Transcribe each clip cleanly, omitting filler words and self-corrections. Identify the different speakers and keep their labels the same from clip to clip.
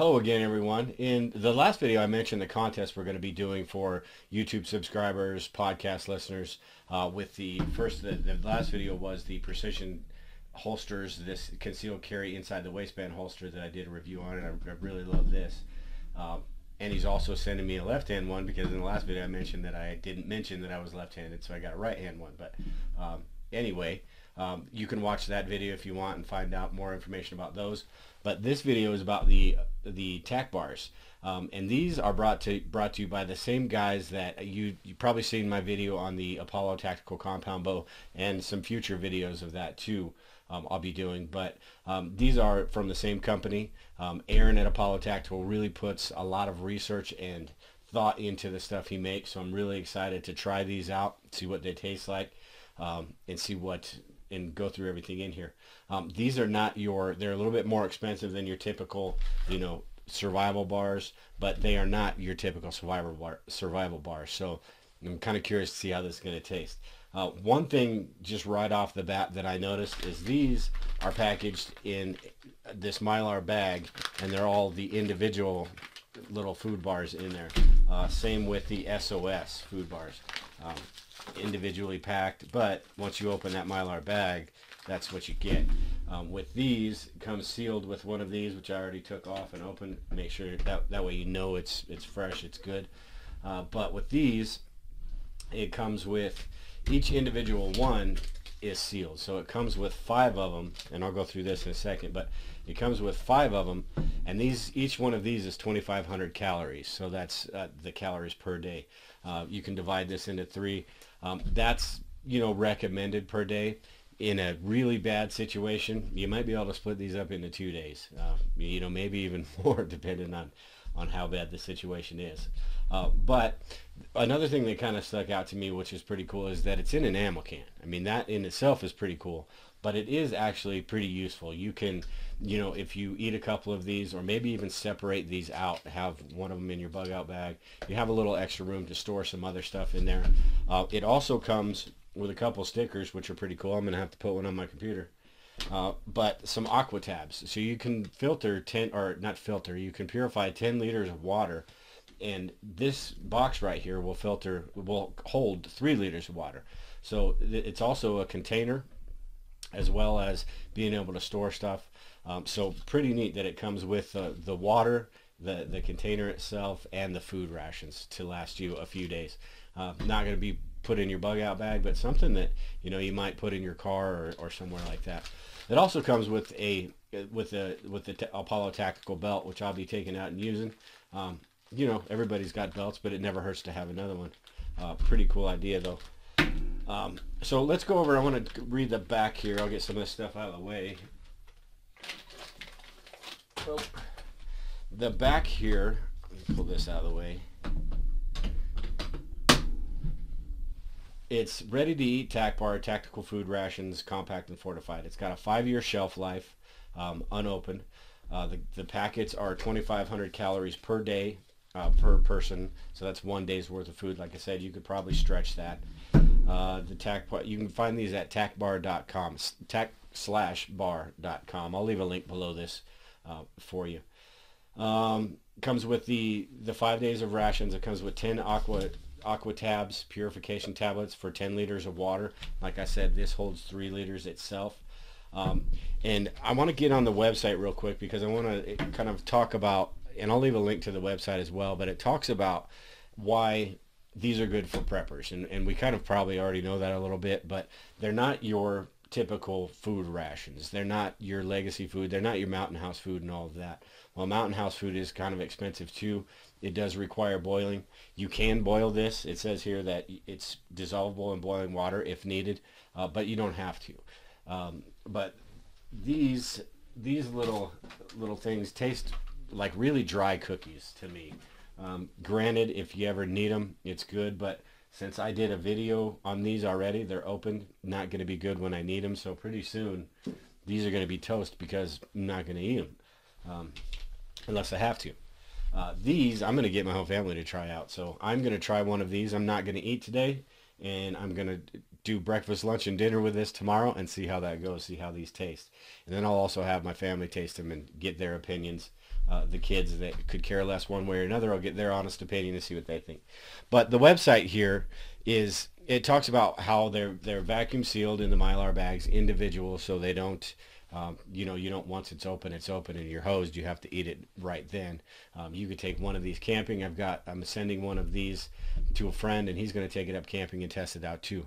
Speaker 1: Hello again, everyone. In the last video, I mentioned the contest we're going to be doing for YouTube subscribers, podcast listeners. With the last video was the precision holsters, this concealed carry inside the waistband holster that I did a review on, and I really love this. And he's also sending me a left-hand one because in the last video I mentioned that I didn't mention that I was left-handed, so I got a right-hand one. But anyway, you can watch that video if you want and find out more information about those. But this video is about the Tac-Bars, and these are brought to you by the same guys that you probably seen my video on the Apollo Tactical Compound Bow and some future videos of that too. I'll be doing, but these are from the same company. Aaron at Apollo Tactical really puts a lot of research and thought into the stuff he makes, so I'm really excited to try these out, see what they taste like, and go through everything in here. These are not they're a little bit more expensive than your typical, survival bars, but they are not your typical survival bars. So I'm kind of curious to see how this is going to taste. One thing just right off the bat that I noticed is these are packaged in this Mylar bag, and they're all the individual little food bars in there. Same with the SOS food bars. Individually packed, but once you open that Mylar bag, that's what you get. With these, it comes sealed with one of these, which I already took off and opened. Make sure that way you know it's fresh, it's good. But with these, it comes with each individual one is sealed, so it comes with 5 of them, and I'll go through this in a second. But it comes with 5 of them, and each one of these is 2,500 calories, so that's the calories per day. You can divide this into 3. That's recommended per day. In a really bad situation, you might be able to split these up into 2 days. Maybe even more, depending on how bad the situation is. But another thing that kind of stuck out to me, which is pretty cool, is that it's in an ammo can. I mean, that in itself is pretty cool, but it is actually pretty useful. You can, if you eat a couple of these, or maybe even separate these out, have one of them in your bug out bag, you have a little extra room to store some other stuff in there. It also comes with a couple stickers, which are pretty cool. I'm going to have to put one on my computer. But some Aquatabs. So you can you can purify 10 liters of water, and this box right here will hold 3 liters of water. So it's also a container, as well as being able to store stuff. So pretty neat that it comes with the water, the container itself, and the food rations to last you a few days. Not going to be put in your bug out bag, but something that you might put in your car or somewhere like that. It also comes with the Apollo Tactical belt, which I'll be taking out and using. Everybody's got belts, but it never hurts to have another one. Pretty cool idea though. So let's go over. I want to read the back here. I'll get some of this stuff out of the way. Oh. The back here, let me pull this out of the way. It's ready to eat Tac-Bar, tactical food rations, compact and fortified. It's got a 5-year shelf life, unopened. The packets are 2,500 calories per day, per person, so that's 1 day's worth of food. Like I said, you could probably stretch that. The Tac-Bar, you can find these at tacbar.com, tac/bar.com. I'll leave a link below this for you. Comes with the 5 days of rations. It comes with 10 Aquatabs purification tablets for 10 liters of water. Like I said, this holds 3 liters itself. And I want to get on the website real quick because I want to kind of talk about, and I'll leave a link to the website as well, but it talks about why these are good for preppers. And we kind of probably already know that a little bit, but they're not your typical food rations. They're not your legacy food. They're not your Mountain House food and all of that. Well, Mountain House food is kind of expensive too. It does require boiling. You can boil this. It says here that it's dissolvable in boiling water if needed, but you don't have to. But these little things taste like really dry cookies to me. Granted, if you ever need them, it's good, but since I did a video on these already, they're open, not going to be good when I need them. So pretty soon, these are going to be toast because I'm not going to eat them unless I have to. These, I'm going to get my whole family to try out. So I'm going to try one of these. I'm not going to eat today, and I'm going to do breakfast, lunch, and dinner with this tomorrow and see how that goes, see how these taste. And then I'll also have my family taste them and get their opinions. The kids that could care less one way or another, I'll get their honest opinion and see what they think. But the website here is, it talks about how they're vacuum sealed in the Mylar bags, individual, so they don't, you know, you don't, once it's open and you're hosed, you have to eat it right then. You could take one of these camping. I'm sending one of these to a friend, and he's going to take it up camping and test it out too.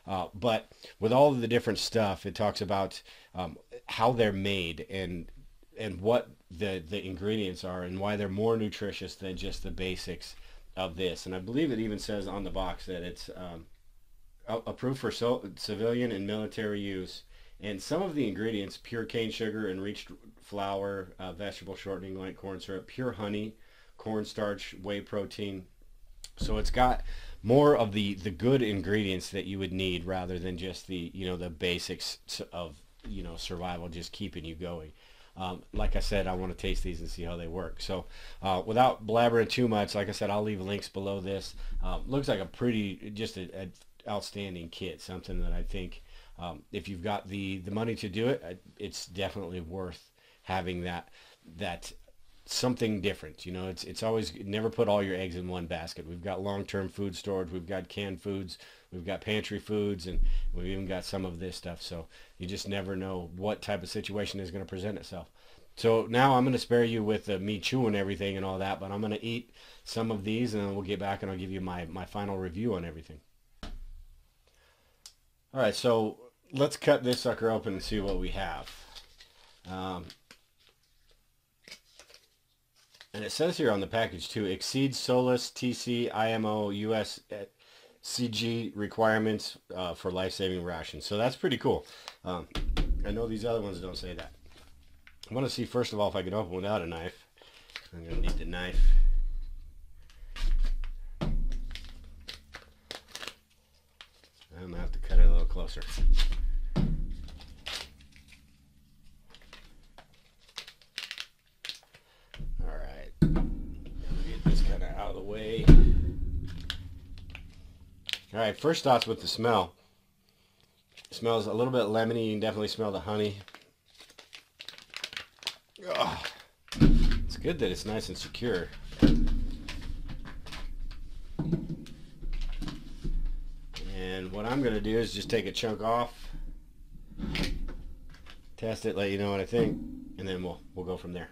Speaker 1: But with all of the different stuff, it talks about how they're made and what the ingredients are and why they're more nutritious than just the basics of this. And I believe it even says on the box that it's approved for civilian and military use. And some of the ingredients: pure cane sugar, enriched flour, vegetable shortening like corn syrup, pure honey, cornstarch, whey protein. So it's got more of the good ingredients that you would need rather than just the, you know, the basics of, you know, survival, just keeping you going. Like I said, I want to taste these and see how they work. So without blabbering too much, like I said, I'll leave links below this. Looks like a pretty, just an outstanding kit, something that I think if you've got the money to do it, it's definitely worth having that something different. You know, it's always, never put all your eggs in one basket. We've got long-term food storage, we've got canned foods, we've got pantry foods, and we've even got some of this stuff. So you just never know what type of situation is going to present itself. So now I'm going to spare you with me chewing everything and all that, but I'm going to eat some of these, and then we'll get back and I'll give you my final review on everything. All right, so let's cut this sucker open and see what we have. And it says here on the package too, exceeds SOLAS TC IMO US CG requirements for life-saving rations. So that's pretty cool. I know these other ones don't say that. I want to see first of all if I can open without a knife. I'm going to need the knife. I'm going to have to cut it a little closer. Out of the way. All right, first thoughts with the smell. It smells a little bit lemony. You can definitely smell the honey. Ugh. It's good that it's nice and secure. And what I'm going to do is just take a chunk off, test it, let you know what I think, and then we'll go from there.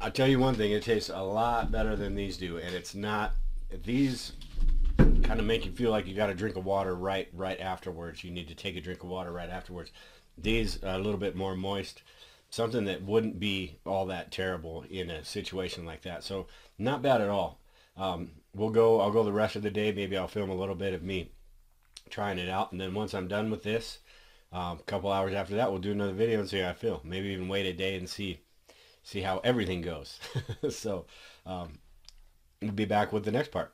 Speaker 1: I'll tell you one thing, it tastes a lot better than these do, and it's not, these kind of make you feel like you got a drink of water right afterwards. You need to take a drink of water right afterwards. These are a little bit more moist, something that wouldn't be all that terrible in a situation like that. So not bad at all. I'll go the rest of the day. Maybe I'll film a little bit of me trying it out, and then once I'm done with this, a couple hours after that, we'll do another video and see how I feel. Maybe even wait a day and see how everything goes. So we'll be back with the next part.